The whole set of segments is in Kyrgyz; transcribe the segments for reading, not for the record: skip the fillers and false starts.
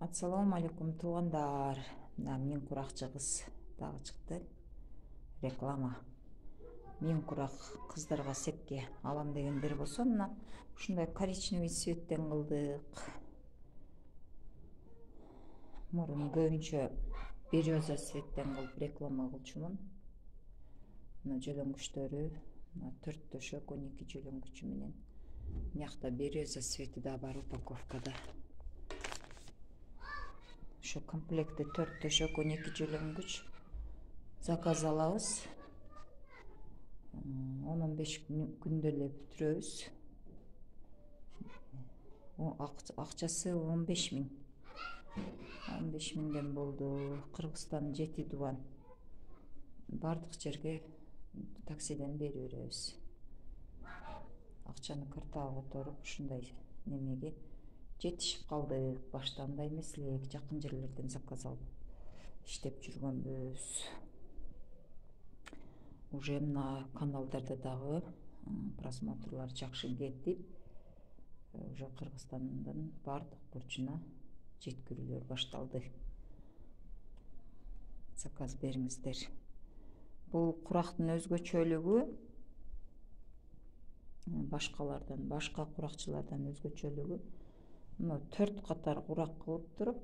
Ассаламу алейкум туугандар. Миң куракчы кыз дагы чыкты. Реклама. Миң курак кыздарга сепке алам дегендер болсо, мына ушундай коричневый цветтен кылдык. Мурун көбүнчө береза цветтен кылып реклама кылчумун. Мына жөлөңгүчтөрү, мына 4 төшөк 12 жөлөңгүчү менен. Мыякта береза цвети да бар упаковкада. Şu komplekte 4 төшөк 12 жөлөңгүч заказ алабыз. 10-15 күндө эле бүтүрөбүз. Акчасы 15 миң. 15 миңден болду. Кыргызстан Жети Дубан. Бардык жерге таксиден берип беребиз. Акчаны картага которуп ушундай немеге жетишип калдык. Башта андай эмес элек, жакын жерлерден заказ алып иштеп жүргөнбүз. Уже мына каналдарда дагы просмотрлар жакшы кетип, уже Кыргызстандын бардык бурчуна жеткирүүлөр башталды. Заказ бериңиздер. Бул курактын өзгөчөлүгү башка куракчылардан өзгөчөлүгү мына 4 катар курак кылып туруп,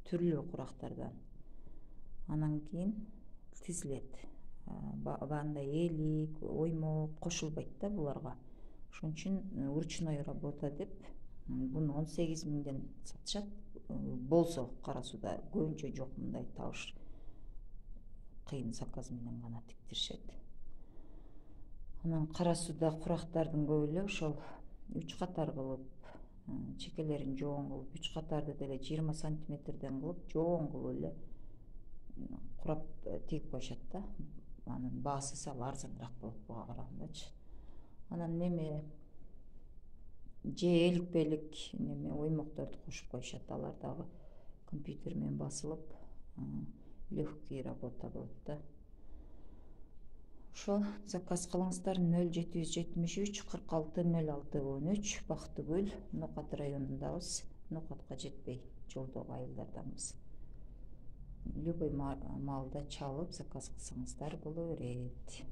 түрлүү курактардан. Анан кийин тизилет. Андай элик, оймок кошулбайт да буларга. Ошон үчүн ручной работа деп буну 18 миңден сатышат. Болсо Кара Сууда көбүнчө жок мындай табыш. Кыйын заказ менен гана тиктиришет. Анан Кара Сууда курактардын көбү эле ошол 3 катар кылып, чекелерин жоон кылып, 3 катарды деле 20 сантиметрден кылып, жоон кылып эле курап тигип коюшат да. Анын баасы сал арзаныраак болот буга карагандачы. Анан неме же эликпелик неме оймокторду кошуп коюшат. Алар дагы компьютер менен басылып, легкий работа болот да. Ошол заказ кылыңыздар. 0773 46 06 13 Бактыгүл, Нокат районундабыз. Нокатка жетпей жолдогу айылдарданбыз. Любой маалда чалып заказ кылсаңыздар боло берет.